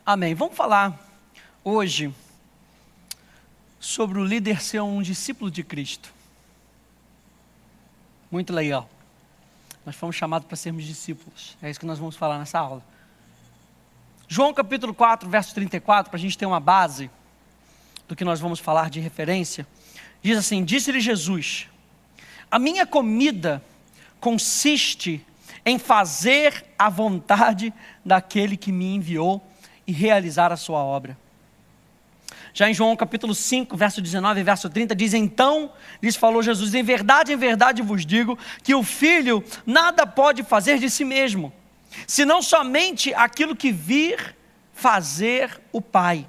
Amém. Vamos falar hoje sobre o líder ser um discípulo de Cristo. Muito legal. Nós fomos chamados para sermos discípulos. É isso que nós vamos falar nessa aula. João capítulo 4, verso 34, para a gente ter uma base do que nós vamos falar de referência. Diz assim: disse-lhe Jesus: a minha comida consiste em fazer a vontade daquele que me enviou e realizar a sua obra. Já em João capítulo 5, verso 19 e verso 30, diz: então lhes falou Jesus: em verdade vos digo, que o Filho nada pode fazer de si mesmo, senão somente aquilo que vir fazer o Pai.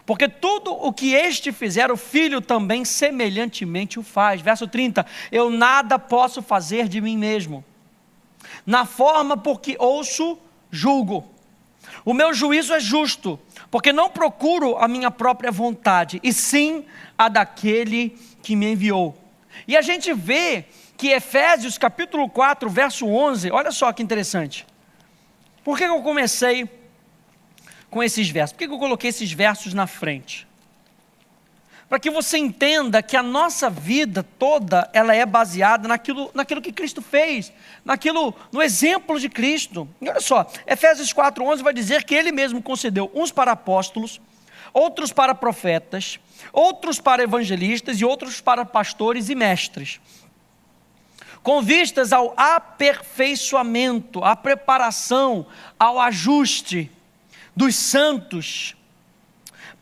Porque tudo o que este fizer, o Filho também semelhantemente o faz. Verso 30, eu nada posso fazer de mim mesmo. Na forma por que ouço, julgo. O meu juízo é justo, porque não procuro a minha própria vontade, e sim a daquele que me enviou. E a gente vê que Efésios capítulo 4, verso 11, olha só que interessante. Por que eu comecei com esses versos? Por que eu coloquei esses versos na frente? Para que você entenda que a nossa vida toda, ela é baseada naquilo que Cristo fez, no exemplo de Cristo. E olha só, Efésios 4:11 vai dizer que Ele mesmo concedeu uns para apóstolos, outros para profetas, outros para evangelistas e outros para pastores e mestres, com vistas ao aperfeiçoamento, à preparação, ao ajuste dos santos,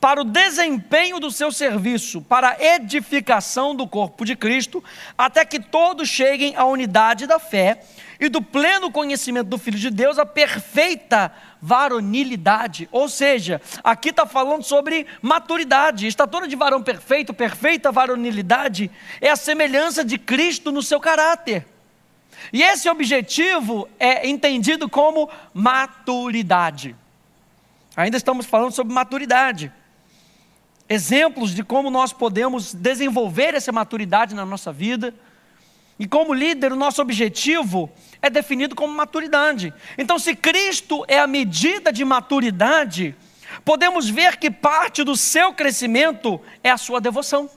para o desempenho do seu serviço, para a edificação do corpo de Cristo, até que todos cheguem à unidade da fé e do pleno conhecimento do Filho de Deus, a perfeita varonilidade. Ou seja, aqui está falando sobre maturidade, estatura de varão perfeito, perfeita varonilidade, é a semelhança de Cristo no seu caráter. E esse objetivo é entendido como maturidade. Ainda estamos falando sobre maturidade. Exemplos de como nós podemos desenvolver essa maturidade na nossa vida. E como líder, o nosso objetivo é definido como maturidade. Então, se Cristo é a medida de maturidade, podemos ver que parte do seu crescimento é a sua devoção.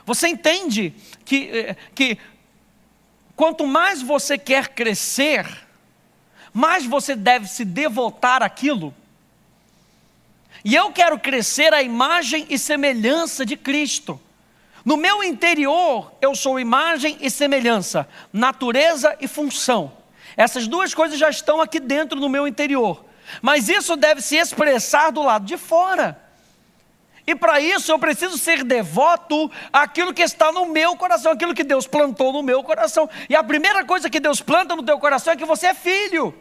Você entende que quanto mais você quer crescer, mais você deve se devotar àquilo. E eu quero crescer à imagem e semelhança de Cristo. No meu interior, eu sou imagem e semelhança, natureza e função. Essas duas coisas já estão aqui dentro no meu interior. Mas isso deve se expressar do lado de fora. E para isso eu preciso ser devoto àquilo que está no meu coração, aquilo que Deus plantou no meu coração. E a primeira coisa que Deus planta no teu coração é que você é filho.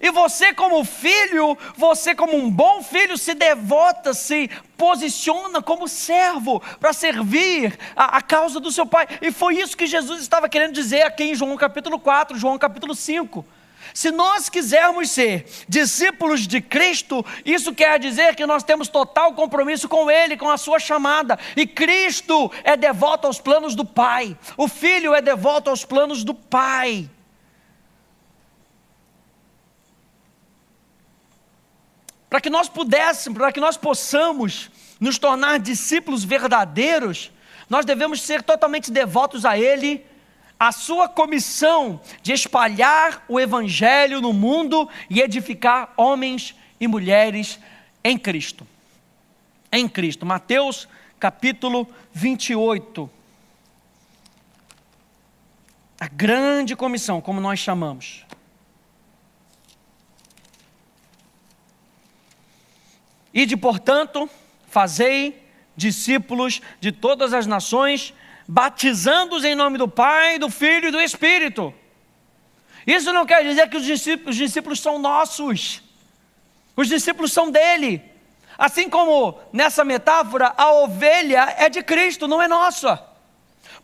E você como filho, você como um bom filho, se devota, se posiciona como servo para servir a causa do seu pai. E foi isso que Jesus estava querendo dizer aqui em João capítulo 4, João capítulo 5. Se nós quisermos ser discípulos de Cristo, isso quer dizer que nós temos total compromisso com Ele, com a sua chamada. E Cristo é devoto aos planos do Pai. O Filho é devoto aos planos do Pai. Para que nós possamos nos tornar discípulos verdadeiros, nós devemos ser totalmente devotos a Ele, a sua comissão de espalhar o Evangelho no mundo e edificar homens e mulheres em Cristo. Em Cristo. Mateus capítulo 28. A grande comissão, como nós chamamos. Ide, portanto, fazei discípulos de todas as nações, batizando-os em nome do Pai, do Filho e do Espírito. Isso não quer dizer que os discípulos são nossos. Os discípulos são dele. Assim como nessa metáfora, a ovelha é de Cristo, não é nossa.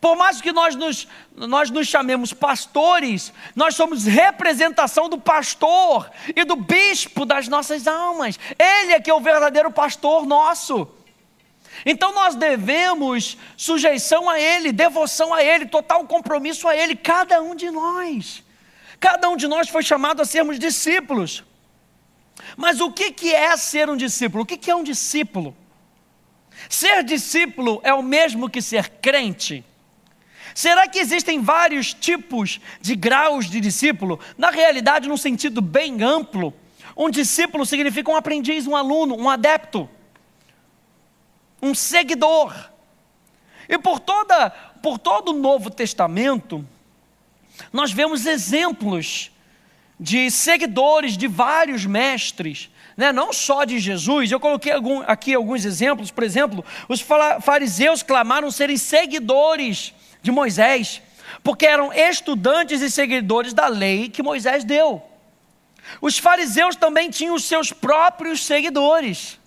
Por mais que nós nos chamemos pastores, nós somos representação do pastor e do bispo das nossas almas. Ele é que é o verdadeiro pastor nosso. Então nós devemos sujeição a Ele, devoção a Ele, total compromisso a Ele, cada um de nós. Cada um de nós foi chamado a sermos discípulos. Mas o que é ser um discípulo? O que é um discípulo? Ser discípulo é o mesmo que ser crente? Será que existem vários tipos de graus de discípulo? Na realidade, num sentido bem amplo, um discípulo significa um aprendiz, um aluno, um adepto, um seguidor. E por todo o Novo Testamento, nós vemos exemplos de seguidores de vários mestres, não só de Jesus. Eu coloquei aqui alguns exemplos. Por exemplo, os fariseus clamaram serem seguidores de Moisés, porque eram estudantes e seguidores da lei que Moisés deu. Os fariseus também tinham os seus próprios seguidores.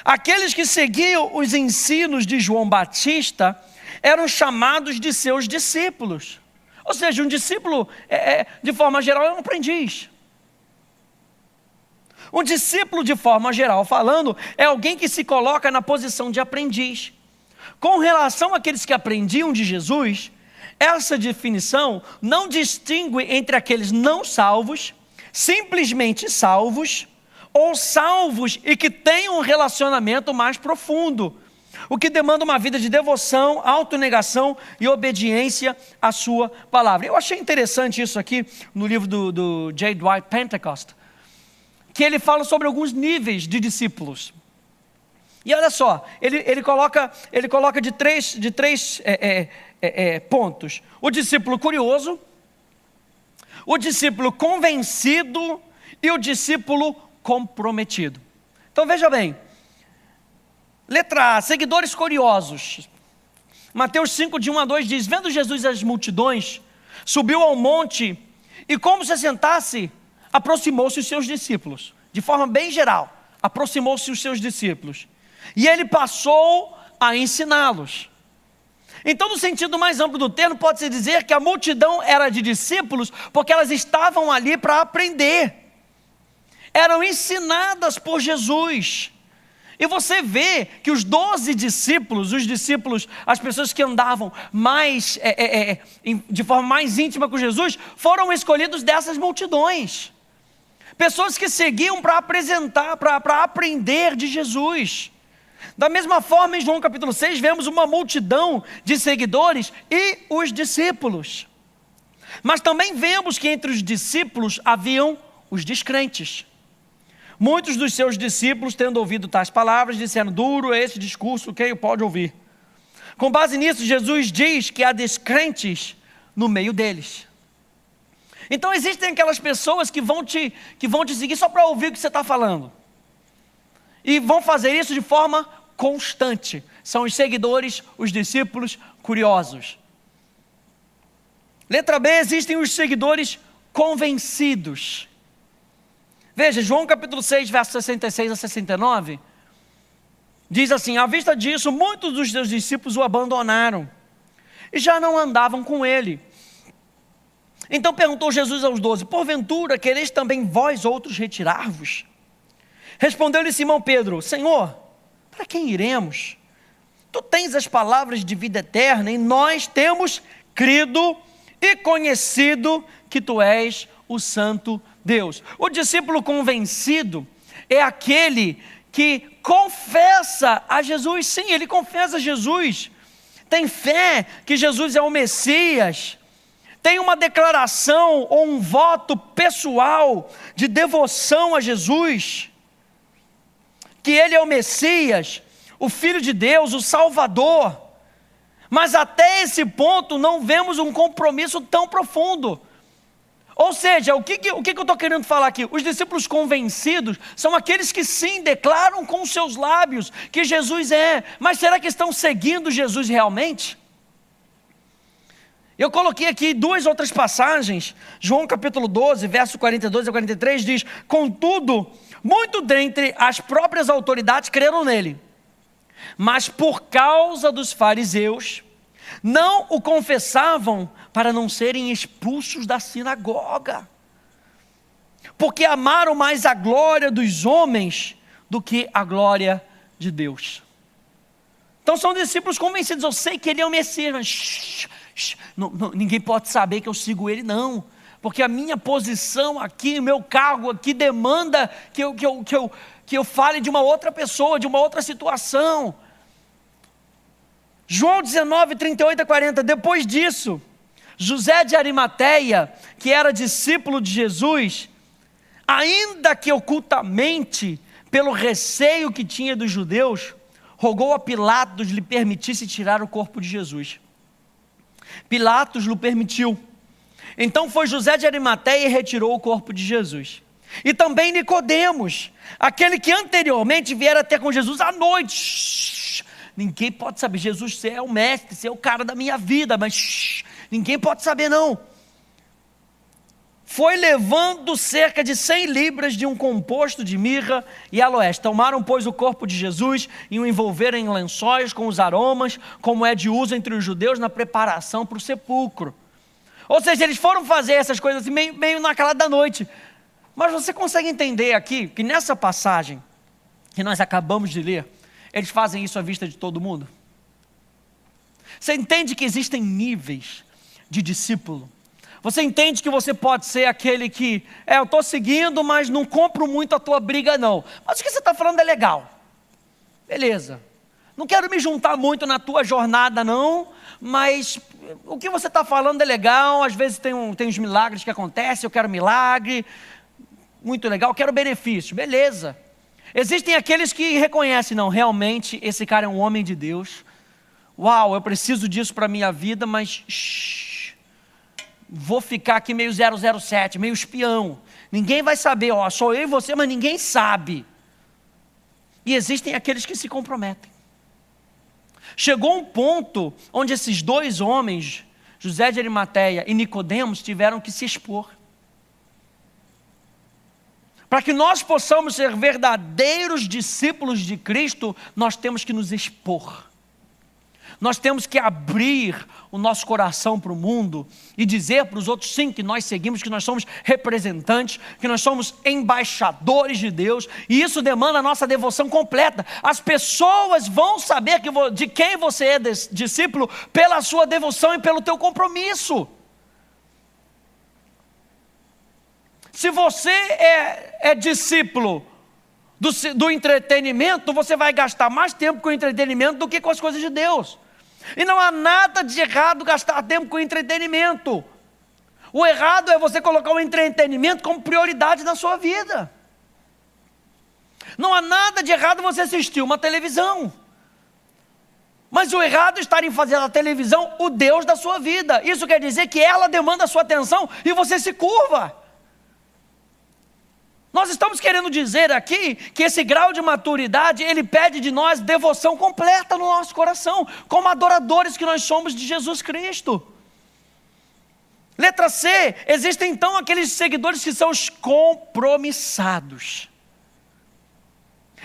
Aqueles que seguiam os ensinos de João Batista eram chamados de seus discípulos. Ou seja, um discípulo, de forma geral, é um aprendiz. Um discípulo, de forma geral falando, é alguém que se coloca na posição de aprendiz. Com relação àqueles que aprendiam de Jesus, essa definição não distingue entre aqueles não salvos, simplesmente salvos, ou salvos e que têm um relacionamento mais profundo, o que demanda uma vida de devoção, autonegação e obediência à sua palavra. Eu achei interessante isso aqui no livro do J. Dwight Pentecost, que ele fala sobre alguns níveis de discípulos. E olha só, ele coloca de três pontos: o discípulo curioso, o discípulo convencido e o discípulo comprometido. Então veja bem, letra A, seguidores curiosos. Mateus 5, de 1 a 2 diz: vendo Jesus as multidões, subiu ao monte e, como se assentasse, aproximou-se os seus discípulos. De forma bem geral, aproximou-se os seus discípulos. E ele passou a ensiná-los. Então, no sentido mais amplo do termo, pode-se dizer que a multidão era de discípulos porque elas estavam ali para aprender. Eram ensinadas por Jesus. E você vê que os 12 discípulos, as pessoas que andavam mais, de forma mais íntima com Jesus, foram escolhidos dessas multidões. Pessoas que seguiam para apresentar, para aprender de Jesus. Da mesma forma, em João capítulo 6, vemos uma multidão de seguidores e os discípulos. Mas também vemos que entre os discípulos haviam os descrentes. Muitos dos seus discípulos, tendo ouvido tais palavras, disseram: duro é esse discurso, quem o pode ouvir? Com base nisso, Jesus diz que há descrentes no meio deles. Então existem aquelas pessoas que vão te seguir só para ouvir o que você está falando. E vão fazer isso de forma constante. São os seguidores, os discípulos curiosos. Letra B, existem os seguidores convencidos. Veja, João capítulo 6, versos 66 a 69, diz assim: à vista disso, muitos dos seus discípulos o abandonaram e já não andavam com ele. Então perguntou Jesus aos 12: porventura quereis também vós outros retirar-vos? Respondeu-lhe Simão Pedro: Senhor, para quem iremos? Tu tens as palavras de vida eterna e nós temos crido e conhecido que tu és o Santo Deus. O discípulo convencido é aquele que confessa a Jesus. Sim, ele confessa a Jesus. Tem fé que Jesus é o Messias. Tem uma declaração ou um voto pessoal de devoção a Jesus, que ele é o Messias, o Filho de Deus, o Salvador. Mas até esse ponto não vemos um compromisso tão profundo. Ou seja, o que eu estou querendo falar aqui? Os discípulos convencidos são aqueles que sim declaram com seus lábios que Jesus é, mas será que estão seguindo Jesus realmente? Eu coloquei aqui duas outras passagens. João capítulo 12, verso 42 a 43 diz: contudo, muito dentre as próprias autoridades creram nele, mas por causa dos fariseus, não o confessavam para não serem expulsos da sinagoga, porque amaram mais a glória dos homens do que a glória de Deus. Então são discípulos convencidos: eu sei que ele é o Messias, mas ninguém pode saber que eu sigo ele, não. porque a minha posição aqui, o meu cargo aqui demanda que eu fale de uma outra pessoa, de uma outra situação. João 19, 38 a 40, depois disso, José de Arimateia, que era discípulo de Jesus, ainda que ocultamente, pelo receio que tinha dos judeus, rogou a Pilatos lhe permitisse tirar o corpo de Jesus. Pilatos lhe permitiu. Então foi José de Arimateia e retirou o corpo de Jesus. E também Nicodemos, aquele que anteriormente viera até com Jesus à noite. Ninguém pode saber, Jesus, você é o mestre, você é o cara da minha vida, mas ninguém pode saber não. Foi levando cerca de 100 libras de um composto de mirra e aloés. Tomaram, pois, o corpo de Jesus e o envolveram em lençóis com os aromas, como é de uso entre os judeus na preparação para o sepulcro. Ou seja, eles foram fazer essas coisas assim, meio na calada da noite. Mas você consegue entender aqui, que nessa passagem que nós acabamos de ler, eles fazem isso à vista de todo mundo? Você entende que existem níveis de discípulo? Você entende que você pode ser aquele que, eu estou seguindo, mas não compro muito a tua briga não. Mas o que você está falando é legal. Beleza. Não quero me juntar muito na tua jornada não, mas o que você está falando é legal. Às vezes tem uns milagres que acontecem, eu quero milagre. Muito legal, quero benefício. Beleza. Existem aqueles que reconhecem, não, realmente esse cara é um homem de Deus. Uau, eu preciso disso para a minha vida, mas vou ficar aqui meio 007, meio espião. Ninguém vai saber, sou eu e você, mas ninguém sabe. E existem aqueles que se comprometem. Chegou um ponto onde esses dois homens, José de Arimateia e Nicodemos, tiveram que se expor. Para que nós possamos ser verdadeiros discípulos de Cristo, nós temos que nos expor. Nós temos que abrir o nosso coração para o mundo e dizer para os outros, sim, que nós seguimos, que nós somos representantes, que nós somos embaixadores de Deus, e isso demanda a nossa devoção completa. As pessoas vão saber de quem você é discípulo pela sua devoção e pelo teu compromisso. Se você é discípulo do entretenimento, você vai gastar mais tempo com o entretenimento do que com as coisas de Deus. E não há nada de errado gastar tempo com entretenimento. O errado é você colocar o entretenimento como prioridade na sua vida. Não há nada de errado você assistir uma televisão. Mas o errado é estar em fazer da televisão o Deus da sua vida. Isso quer dizer que ela demanda a sua atenção e você se curva. Nós estamos querendo dizer aqui que esse grau de maturidade, ele pede de nós devoção completa no nosso coração, como adoradores que nós somos de Jesus Cristo. Letra C, existem então aqueles seguidores que são os compromissados.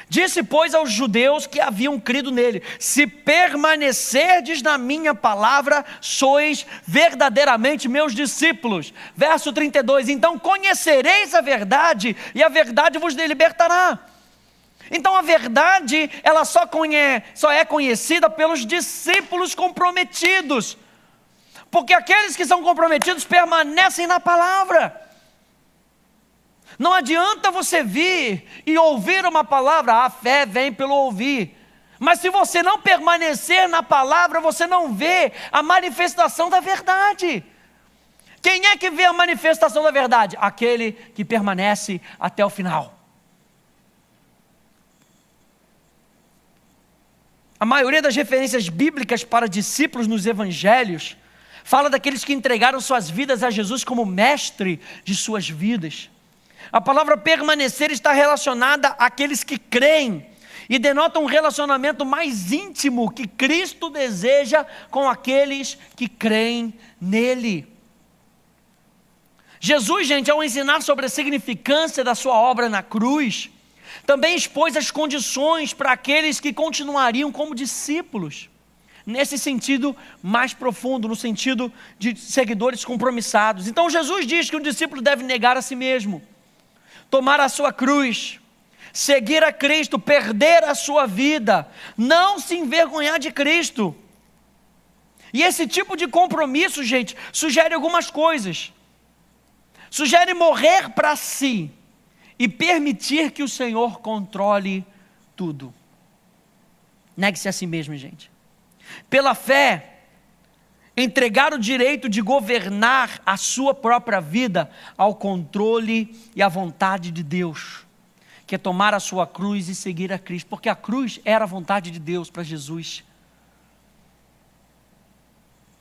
Disse, pois, aos judeus que haviam crido nele: se permanecerdes na minha palavra, sois verdadeiramente meus discípulos. Verso 32, então conhecereis a verdade, e a verdade vos libertará. Então a verdade, ela só é conhecida pelos discípulos comprometidos, porque aqueles que são comprometidos permanecem na palavra. Não adianta você vir e ouvir uma palavra, a fé vem pelo ouvir. Mas se você não permanecer na palavra, você não vê a manifestação da verdade. Quem é que vê a manifestação da verdade? Aquele que permanece até o final. A maioria das referências bíblicas para discípulos nos evangelhos fala daqueles que entregaram suas vidas a Jesus como mestre de suas vidas. A palavra permanecer está relacionada àqueles que creem e denota um relacionamento mais íntimo que Cristo deseja com aqueles que creem nele. Jesus, gente, ao ensinar sobre a significância da sua obra na cruz, também expôs as condições para aqueles que continuariam como discípulos, nesse sentido mais profundo, no sentido de seguidores compromissados. Então Jesus diz que um discípulo deve negar a si mesmo, tomar a sua cruz, seguir a Cristo, perder a sua vida, não se envergonhar de Cristo. E esse tipo de compromisso, gente, sugere algumas coisas. Sugere morrer para si e permitir que o Senhor controle tudo. Negue-se a si mesmo, gente. Pela fé, entregar o direito de governar a sua própria vida ao controle e à vontade de Deus, que é tomar a sua cruz e seguir a Cristo, porque a cruz era a vontade de Deus para Jesus.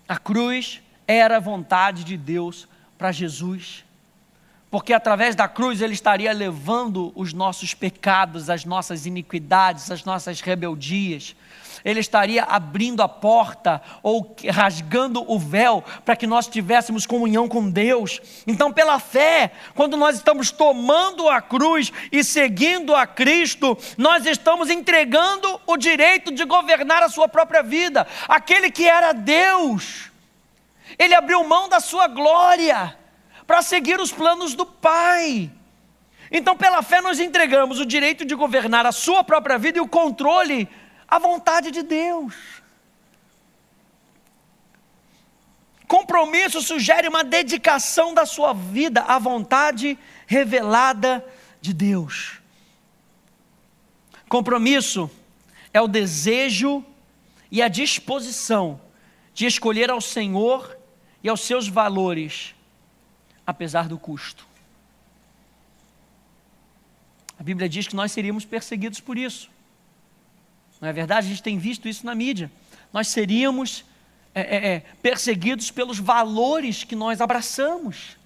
A cruz era a vontade de Deus para Jesus, porque através da cruz Ele estaria levando os nossos pecados, as nossas iniquidades, as nossas rebeldias. Ele estaria abrindo a porta ou rasgando o véu para que nós tivéssemos comunhão com Deus. Então, pela fé, quando nós estamos tomando a cruz e seguindo a Cristo, nós estamos entregando o direito de governar a sua própria vida. Aquele que era Deus, Ele abriu mão da sua glória para seguir os planos do Pai. Então, pela fé, nós entregamos o direito de governar a sua própria vida e o controle à vontade de Deus. Compromisso sugere uma dedicação da sua vida à vontade revelada de Deus. Compromisso é o desejo e a disposição de escolher ao Senhor e aos seus valores, apesar do custo. A Bíblia diz que nós seríamos perseguidos por isso. Não é verdade? A gente tem visto isso na mídia. Nós seríamos perseguidos pelos valores que nós abraçamos.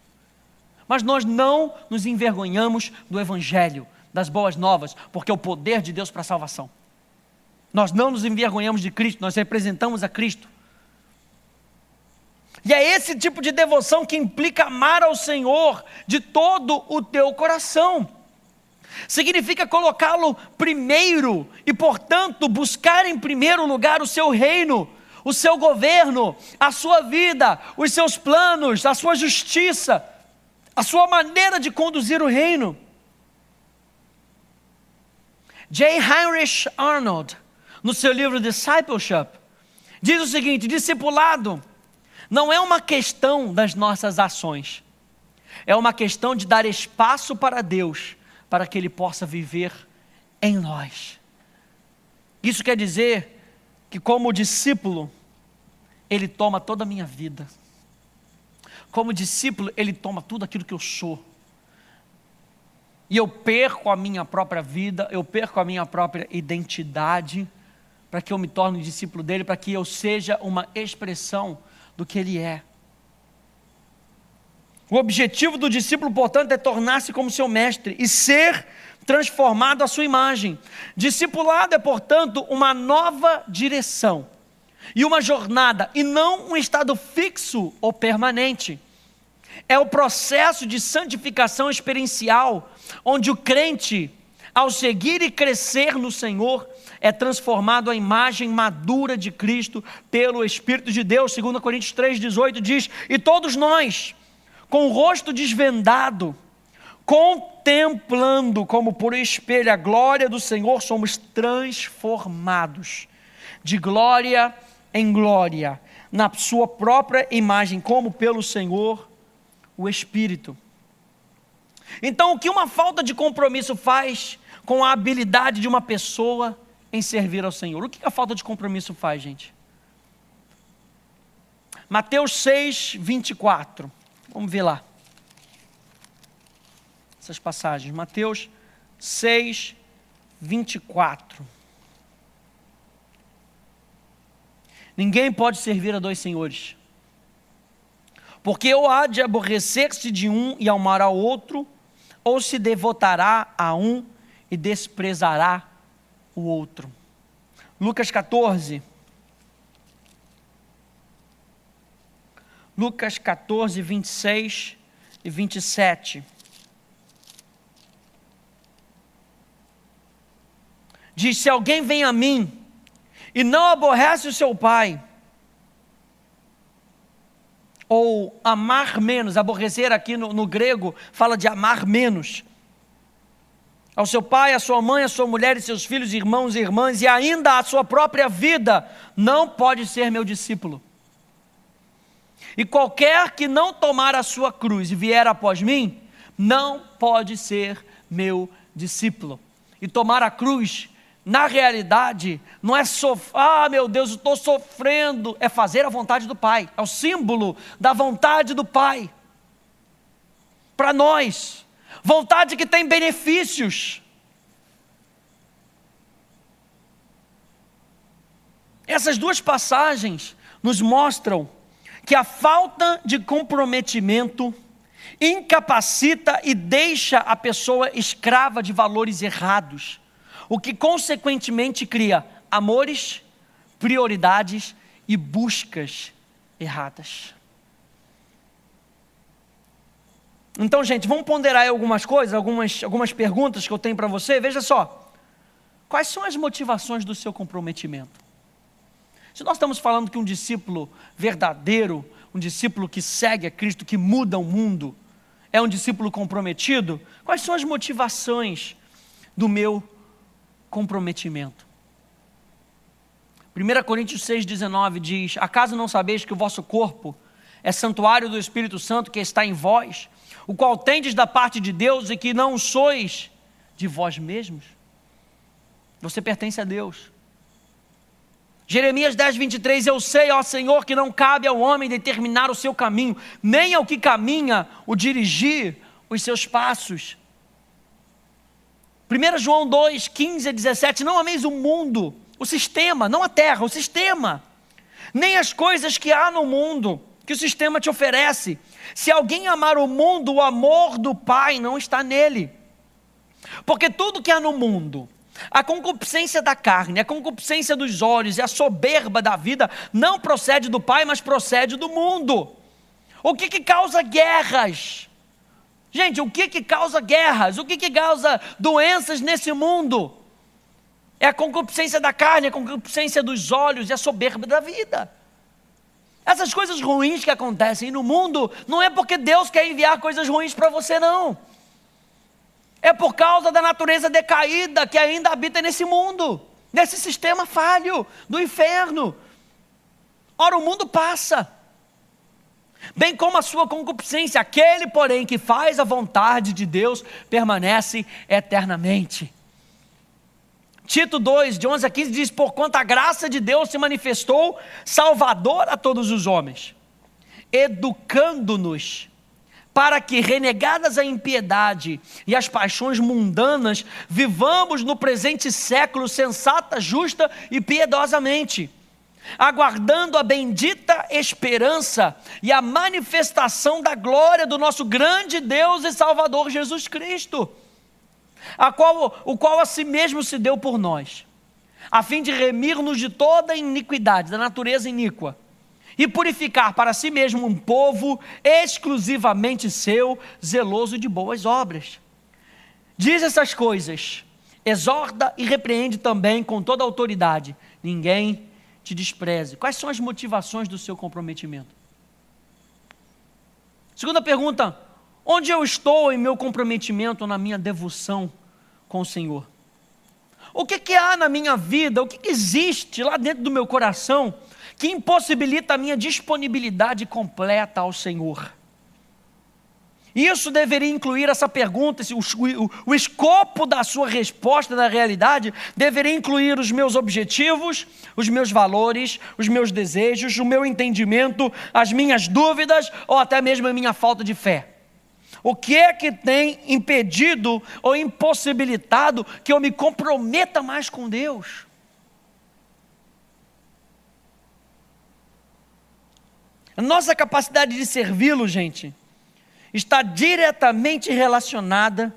Mas nós não nos envergonhamos do Evangelho, das boas novas, porque é o poder de Deus para a salvação. Nós não nos envergonhamos de Cristo, nós representamos a Cristo. E é esse tipo de devoção que implica amar ao Senhor de todo o teu coração. Significa colocá-lo primeiro e, portanto, buscar em primeiro lugar o seu reino, o seu governo, a sua vida, os seus planos, a sua justiça, a sua maneira de conduzir o reino. J. Heinrich Arnold, no seu livro Discipleship, diz o seguinte: discipulado não é uma questão das nossas ações, é uma questão de dar espaço para Deus, para que Ele possa viver em nós. Isso quer dizer que, como discípulo, Ele toma toda a minha vida. Como discípulo, Ele toma tudo aquilo que eu sou. E eu perco a minha própria vida, eu perco a minha própria identidade, para que eu me torne discípulo dEle, para que eu seja uma expressão do que Ele é. O objetivo do discípulo, portanto, é tornar-se como seu mestre e ser transformado à sua imagem. Discipulado é, portanto, uma nova direção e uma jornada, e não um estado fixo ou permanente. É o processo de santificação experiencial, onde o crente, ao seguir e crescer no Senhor, é transformado à imagem madura de Cristo pelo Espírito de Deus. 2 Coríntios 3,18 diz: e todos nós, com o rosto desvendado, contemplando como por espelho a glória do Senhor, somos transformados de glória em glória, na sua própria imagem, como pelo Senhor, o Espírito. Então, o que uma falta de compromisso faz com a habilidade de uma pessoa em servir ao Senhor? O que a falta de compromisso faz, gente? Mateus 6, 24. Vamos ver lá essas passagens. Mateus 6, 24. Ninguém pode servir a dois senhores, porque ou há de aborrecer-se de um e amar ao outro, ou se devotará a um e desprezará o outro. Lucas 14. Lucas 14, 26 e 27. Diz: se alguém vem a mim e não aborrece o seu pai, ou amar menos, aborrecer aqui no grego fala de amar menos, ao seu pai, a sua mãe, a sua mulher e seus filhos, irmãos e irmãs, e ainda a sua própria vida, não pode ser meu discípulo. E qualquer que não tomar a sua cruz e vier após mim, não pode ser meu discípulo. E tomar a cruz, na realidade, não é meu Deus, eu estou sofrendo. É fazer a vontade do Pai. É o símbolo da vontade do Pai. Para nós, vontade que tem benefícios. Essas duas passagens nos mostram que a falta de comprometimento incapacita e deixa a pessoa escrava de valores errados, o que consequentemente cria amores, prioridades e buscas erradas. Então, gente, vamos ponderar aí algumas coisas, algumas perguntas que eu tenho para você. Veja só, quais são as motivações do seu comprometimento? Se nós estamos falando que um discípulo verdadeiro, um discípulo que segue a Cristo, que muda o mundo, é um discípulo comprometido, quais são as motivações do meu comprometimento? 1 Coríntios 6,19 diz: acaso não sabeis que o vosso corpo é santuário do Espírito Santo que está em vós, o qual tendes da parte de Deus e que não sois de vós mesmos? Você pertence a Deus. Jeremias 10:23, eu sei, ó Senhor, que não cabe ao homem determinar o seu caminho, nem ao que caminha o dirigir os seus passos. 1 João 2:15-17, não ameis o mundo, o sistema, não a terra, o sistema, nem as coisas que há no mundo, que o sistema te oferece. Se alguém amar o mundo, o amor do Pai não está nele. Porque tudo que há no mundo, a concupiscência da carne, a concupiscência dos olhos e a soberba da vida não procede do Pai, mas procede do mundo. O que causa guerras? Gente, o que causa guerras? O que causa doenças nesse mundo? É a concupiscência da carne, a concupiscência dos olhos e a soberba da vida. Essas coisas ruins que acontecem no mundo, não é porque Deus quer enviar coisas ruins para você, não. É por causa da natureza decaída que ainda habita nesse mundo, nesse sistema falho do inferno. Ora, o mundo passa, bem como a sua concupiscência. Aquele, porém, que faz a vontade de Deus permanece eternamente. Tito 2, de 11-15 diz: porquanto a graça de Deus se manifestou salvador a todos os homens, educando-nos para que, renegadas a impiedade e as paixões mundanas, vivamos no presente século sensata, justa e piedosamente, aguardando a bendita esperança e a manifestação da glória do nosso grande Deus e Salvador Jesus Cristo, o qual a si mesmo se deu por nós, a fim de remir-nos de toda iniquidade, da natureza iníqua, e purificar para si mesmo um povo exclusivamente seu, zeloso de boas obras. Diz essas coisas, exorta e repreende também com toda a autoridade. Ninguém te despreze. Quais são as motivações do seu comprometimento? Segunda pergunta: onde eu estou em meu comprometimento, na minha devoção com o Senhor? O que há na minha vida, o que existe lá dentro do meu coração que impossibilita a minha disponibilidade completa ao Senhor? Isso deveria incluir essa pergunta, o escopo da sua resposta na realidade deveria incluir os meus objetivos, os meus valores, os meus desejos, o meu entendimento, as minhas dúvidas ou até mesmo a minha falta de fé. O que é que tem impedido ou impossibilitado que eu me comprometa mais com Deus? A nossa capacidade de servi-lo, gente, está diretamente relacionada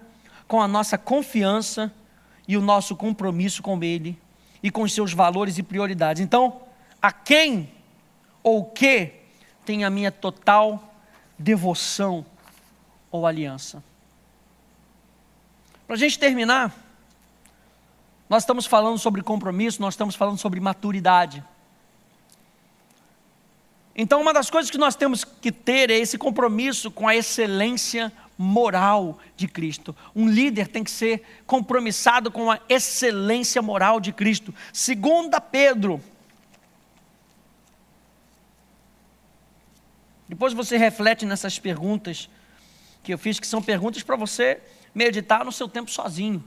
com a nossa confiança e o nosso compromisso com Ele e com os seus valores e prioridades. Então, a quem ou o que tem a minha total devoção ou aliança? Para a gente terminar, nós estamos falando sobre compromisso, nós estamos falando sobre maturidade. Então, uma das coisas que nós temos que ter é esse compromisso com a excelência moral de Cristo. Um líder tem que ser compromissado com a excelência moral de Cristo. 2 Pedro Depois você reflete nessas perguntas que eu fiz, que são perguntas para você meditar no seu tempo sozinho,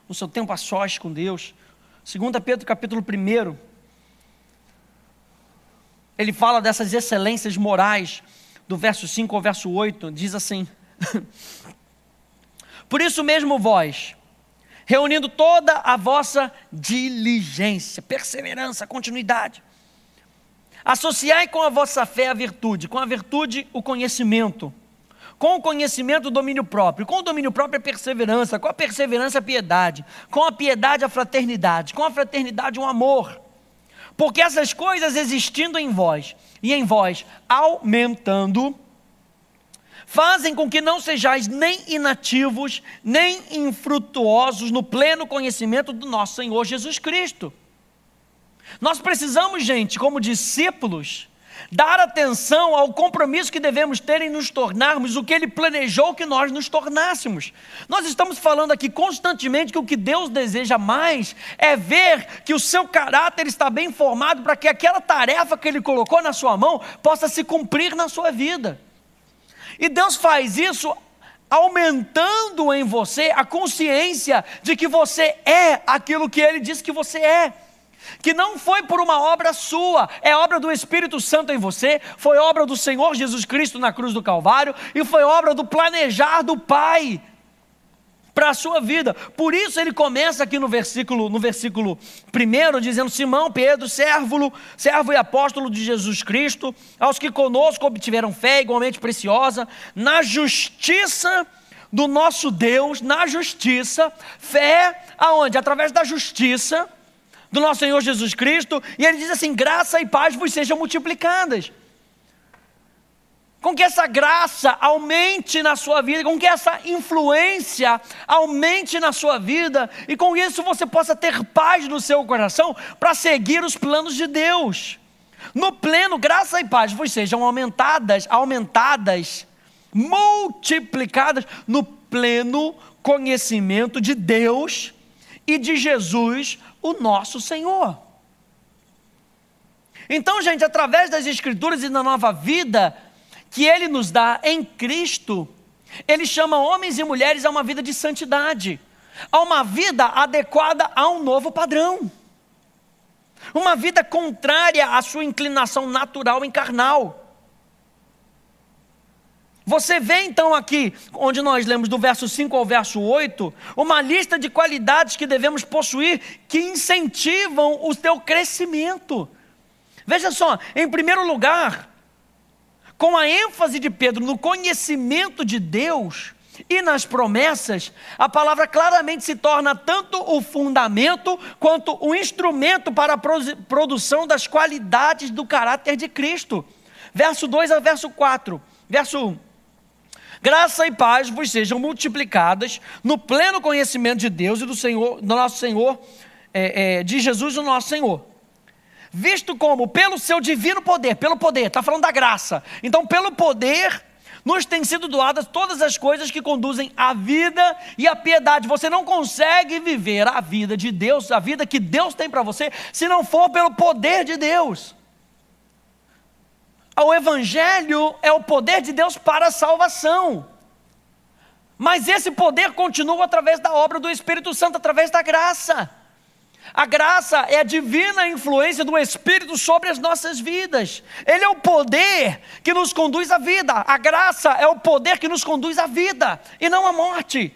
no seu tempo a sós com Deus. 2 Pedro capítulo 1, ele fala dessas excelências morais, do verso 5 ao verso 8, diz assim: por isso mesmo vós, reunindo toda a vossa diligência, perseverança, continuidade, associai com a vossa fé a virtude, com a virtude o conhecimento, com o conhecimento o domínio próprio, com o domínio próprio a perseverança, com a perseverança a piedade, com a piedade a fraternidade, com a fraternidade o amor. Porque essas coisas existindo em vós, e em vós aumentando, fazem com que não sejais nem inativos, nem infrutuosos no pleno conhecimento do nosso Senhor Jesus Cristo. Nós precisamos, gente, como discípulos, dar atenção ao compromisso que devemos ter em nos tornarmos o que Ele planejou que nós nos tornássemos. Nós estamos falando aqui constantemente que o que Deus deseja mais é ver que o seu caráter está bem formado para que aquela tarefa que Ele colocou na sua mão possa se cumprir na sua vida. E Deus faz isso aumentando em você a consciência de que você é aquilo que Ele disse que você é. Que não foi por uma obra sua, é obra do Espírito Santo em você, foi obra do Senhor Jesus Cristo na cruz do Calvário, e foi obra do planejar do Pai para a sua vida. Por isso ele começa aqui no versículo 1, dizendo: Simão Pedro, servo e apóstolo de Jesus Cristo, aos que conosco obtiveram fé igualmente preciosa, na justiça do nosso Deus, na justiça, fé aonde? Através da justiça do nosso Senhor Jesus Cristo. E ele diz assim: graça e paz vos sejam multiplicadas. Com que essa graça aumente na sua vida, com que essa influência aumente na sua vida, e com isso você possa ter paz no seu coração para seguir os planos de Deus. No pleno, graça e paz vos sejam aumentadas, multiplicadas no pleno conhecimento de Deus e de Jesus, o nosso Senhor. Então, gente, através das Escrituras e da nova vida que Ele nos dá em Cristo, Ele chama homens e mulheres a uma vida de santidade, a uma vida adequada a um novo padrão, uma vida contrária à sua inclinação natural e carnal. Você vê então aqui, onde nós lemos do verso 5 ao verso 8, uma lista de qualidades que devemos possuir, que incentivam o teu crescimento. Veja só, em primeiro lugar, com a ênfase de Pedro no conhecimento de Deus e nas promessas, a palavra claramente se torna tanto o fundamento quanto o instrumento para a produção das qualidades do caráter de Cristo. Verso 2 ao verso 4, verso 1. Graça e paz vos sejam multiplicadas no pleno conhecimento de Deus e do nosso Senhor, de Jesus, o nosso Senhor. Visto como, pelo seu divino poder, está falando da graça. Então, pelo poder, nos têm sido doadas todas as coisas que conduzem à vida e à piedade. Você não consegue viver a vida de Deus, a vida que Deus tem para você, se não for pelo poder de Deus. O Evangelho é o poder de Deus para a salvação. Mas esse poder continua através da obra do Espírito Santo, através da graça. A graça é a divina influência do Espírito sobre as nossas vidas. Ele é o poder que nos conduz à vida. A graça é o poder que nos conduz à vida e não à morte.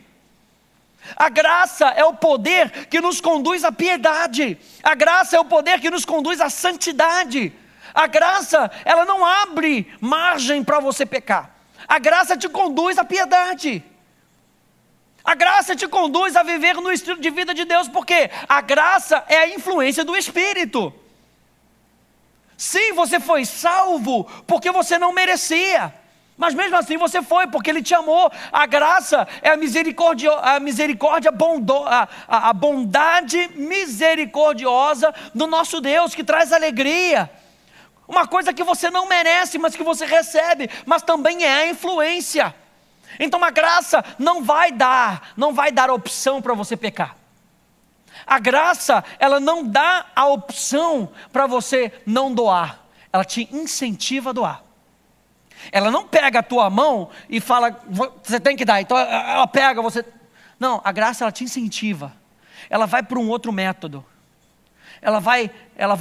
A graça é o poder que nos conduz à piedade. A graça é o poder que nos conduz à santidade. A graça, ela não abre margem para você pecar. A graça te conduz à piedade. A graça te conduz a viver no estilo de vida de Deus, porque a graça é a influência do Espírito. Sim, você foi salvo porque você não merecia, mas mesmo assim você foi, porque Ele te amou. A graça é a bondade misericordiosa do nosso Deus, que traz alegria. Uma coisa que você não merece, mas que você recebe, mas também é a influência. Então a graça não vai dar opção para você pecar. A graça, ela não dá a opção para você não doar. Ela te incentiva a doar. Ela não pega a tua mão e fala, você tem que dar. Então ela pega, você... Não, a graça ela te incentiva. Ela vai para um outro método. Ela vai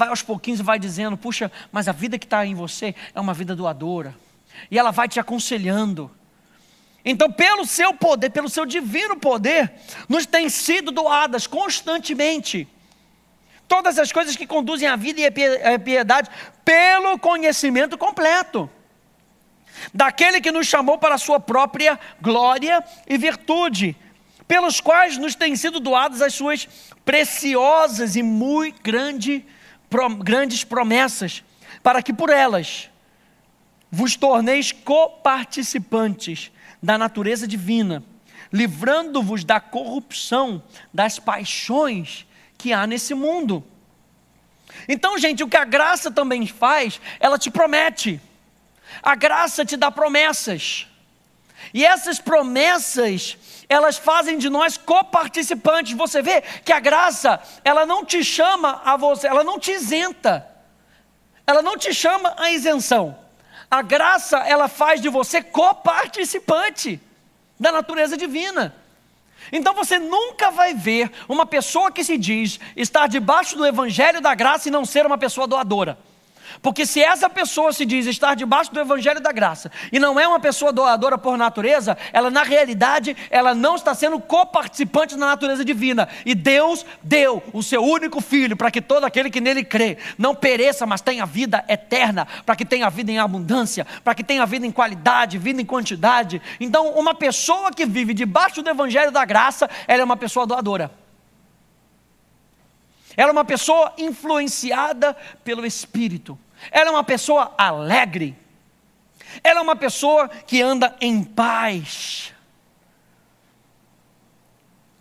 aos pouquinhos e vai dizendo, puxa, mas a vida que está em você é uma vida doadora. E ela vai te aconselhando. Então, pelo seu poder, pelo seu divino poder, nos têm sido doadas constantemente todas as coisas que conduzem à vida e à piedade, pelo conhecimento completo daquele que nos chamou para a sua própria glória e virtude, pelos quais nos têm sido doadas as suas preciosas e muito grandes promessas, para que por elas vos torneis coparticipantes da natureza divina, livrando-vos da corrupção das paixões que há nesse mundo. Então, gente, o que a graça também faz, ela te promete. A graça te dá promessas. E essas promessas, elas fazem de nós coparticipantes. Você vê que a graça, ela não te chama a você, ela não te isenta. Ela não te chama a isenção. A graça, ela faz de você coparticipante da natureza divina. Então você nunca vai ver uma pessoa que se diz estar debaixo do evangelho da graça e não ser uma pessoa doadora. Porque se essa pessoa se diz estar debaixo do evangelho da graça e não é uma pessoa doadora por natureza, ela na realidade, ela não está sendo coparticipante da natureza divina. E Deus deu o seu único filho para que todo aquele que nele crê não pereça, mas tenha vida eterna, para que tenha vida em abundância, para que tenha vida em qualidade, vida em quantidade. Então uma pessoa que vive debaixo do evangelho da graça, ela é uma pessoa doadora. Ela é uma pessoa influenciada pelo Espírito. Ela é uma pessoa alegre. Ela é uma pessoa que anda em paz.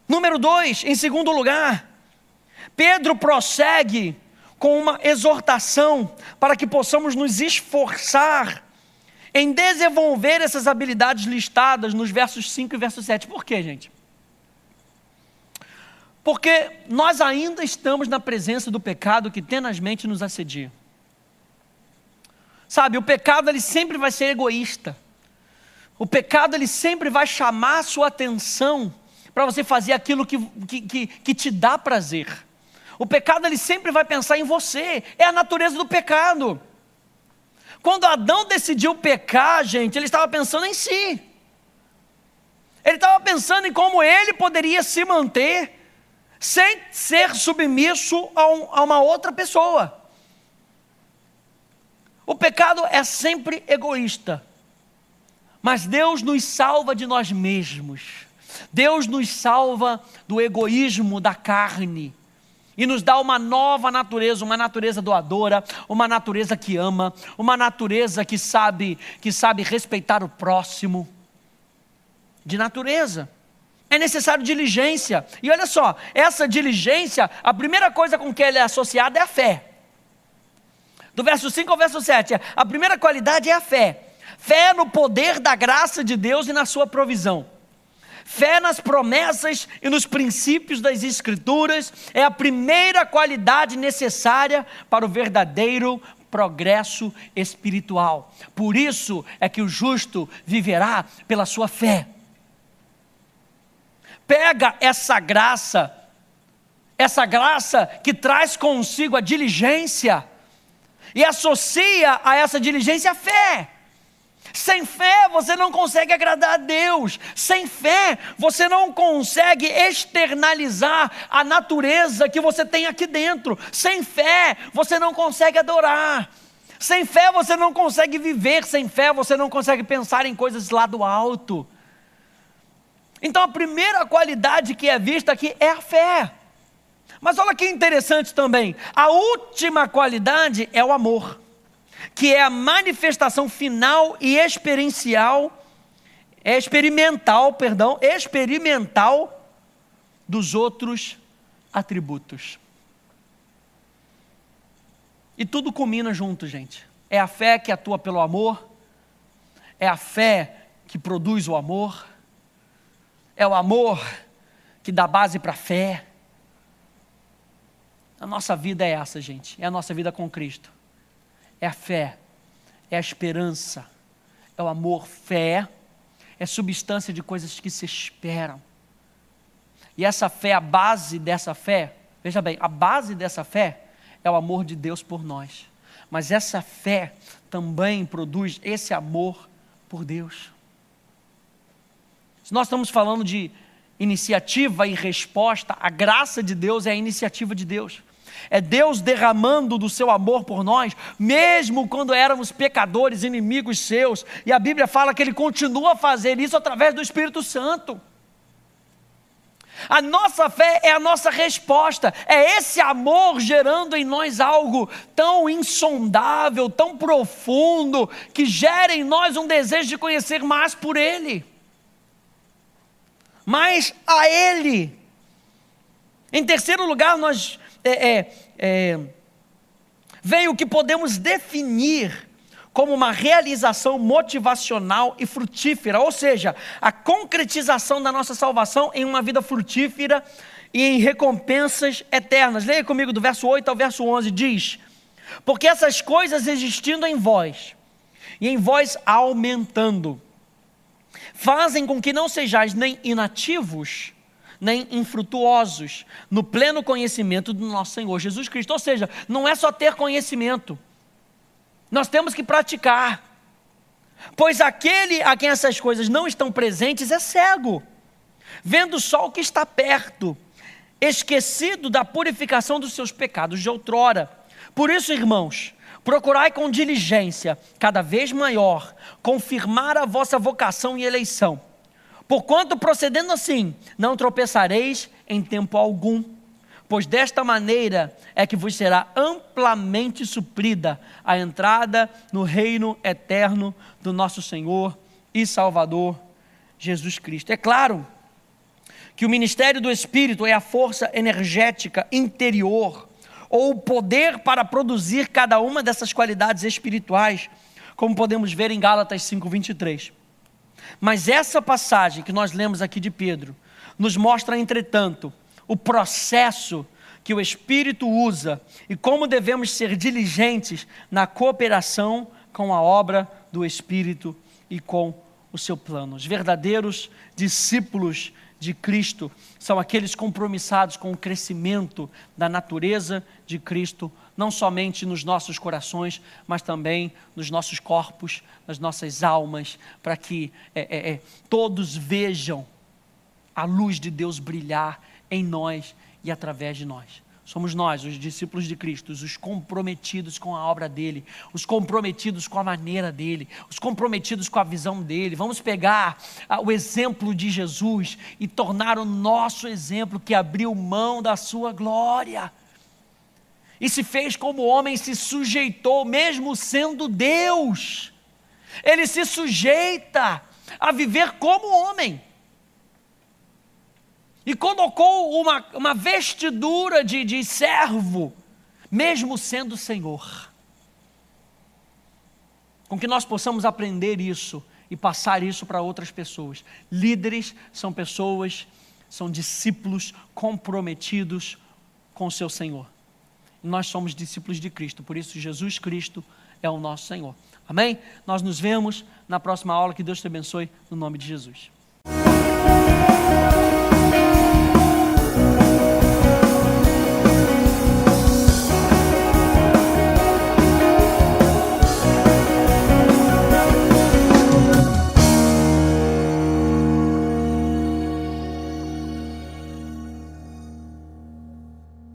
Número 2, em segundo lugar, Pedro prossegue com uma exortação para que possamos nos esforçar em desenvolver essas habilidades listadas nos versos 5 e verso 7. Por quê, gente? Porque nós ainda estamos na presença do pecado que tenazmente nos assedia. Sabe, o pecado ele sempre vai ser egoísta. O pecado ele sempre vai chamar a sua atenção para você fazer aquilo que te dá prazer. O pecado ele sempre vai pensar em você. É a natureza do pecado. Quando Adão decidiu pecar, gente, ele estava pensando em si. Ele estava pensando em como ele poderia se manter sem ser submisso a uma outra pessoa. O pecado é sempre egoísta, mas Deus nos salva de nós mesmos. Deus nos salva do egoísmo da carne e nos dá uma nova natureza, uma natureza doadora, uma natureza que ama, uma natureza que sabe respeitar o próximo. De natureza. É necessário diligência. E olha só, essa diligência, a primeira coisa com que ela é associada é a fé. Do verso 5 ao verso 7, a primeira qualidade é a fé. Fé no poder da graça de Deus e na sua provisão. Fé nas promessas e nos princípios das Escrituras é a primeira qualidade necessária para o verdadeiro progresso espiritual. Por isso é que o justo viverá pela sua fé. Pega essa graça que traz consigo a diligência, e associa a essa diligência a fé. Sem fé você não consegue agradar a Deus. Sem fé você não consegue externalizar a natureza que você tem aqui dentro. Sem fé você não consegue adorar. Sem fé você não consegue viver. Sem fé você não consegue pensar em coisas lá do alto. Então a primeira qualidade que é vista aqui é a fé. Mas olha que interessante também, a última qualidade é o amor, que é a manifestação final e experimental dos outros atributos. E tudo culmina junto, gente. É a fé que atua pelo amor, é a fé que produz o amor, é o amor que dá base para a fé. A nossa vida é essa, gente. É a nossa vida com Cristo. É a fé, é a esperança, é o amor. Fé é substância de coisas que se esperam. E essa fé, a base dessa fé, veja bem, a base dessa fé é o amor de Deus por nós. Mas essa fé também produz esse amor por Deus. Se nós estamos falando de iniciativa e resposta, a graça de Deus é a iniciativa de Deus. É Deus derramando do seu amor por nós, mesmo quando éramos pecadores, inimigos seus. E a Bíblia fala que Ele continua a fazer isso através do Espírito Santo. A nossa fé é a nossa resposta, é esse amor gerando em nós algo tão insondável, tão profundo, que gera em nós um desejo de conhecer mais por Ele, mais a Ele. Em terceiro lugar, nós veio o que podemos definir como uma realização motivacional e frutífera, ou seja, a concretização da nossa salvação em uma vida frutífera e em recompensas eternas. Leia comigo do verso 8 ao verso 11, diz: porque essas coisas existindo em vós, e em vós aumentando, fazem com que não sejais nem inativos, nem infrutuosos, no pleno conhecimento do nosso Senhor Jesus Cristo. Ou seja, não é só ter conhecimento, nós temos que praticar, pois aquele a quem essas coisas não estão presentes é cego, vendo só o que está perto, esquecido da purificação dos seus pecados de outrora. Por isso, irmãos, procurai com diligência, cada vez maior, confirmar a vossa vocação e eleição, porquanto procedendo assim, não tropeçareis em tempo algum, pois desta maneira é que vos será amplamente suprida a entrada no reino eterno do nosso Senhor e Salvador Jesus Cristo. É claro que o ministério do Espírito é a força energética interior, ou o poder para produzir cada uma dessas qualidades espirituais, como podemos ver em Gálatas 5:23. Mas essa passagem que nós lemos aqui de Pedro, nos mostra, entretanto, o processo que o Espírito usa e como devemos ser diligentes na cooperação com a obra do Espírito e com o seu plano. Os verdadeiros discípulos de Cristo são aqueles compromissados com o crescimento da natureza de Cristo, não somente nos nossos corações, mas também nos nossos corpos, nas nossas almas, para que todos vejam a luz de Deus brilhar em nós e através de nós. Somos nós, os discípulos de Cristo, os comprometidos com a obra dele, os comprometidos com a maneira dele, os comprometidos com a visão dele. Vamos pegar o exemplo de Jesus e tornar o nosso exemplo, que abriu mão da sua glória e se fez como homem, se sujeitou, mesmo sendo Deus. Ele se sujeita a viver como homem. E colocou uma vestidura de servo, mesmo sendo Senhor. Com que nós possamos aprender isso e passar isso para outras pessoas. Líderes são pessoas, são discípulos comprometidos com o seu Senhor. E nós somos discípulos de Cristo, por isso Jesus Cristo é o nosso Senhor. Amém? Nós nos vemos na próxima aula, que Deus te abençoe, no nome de Jesus.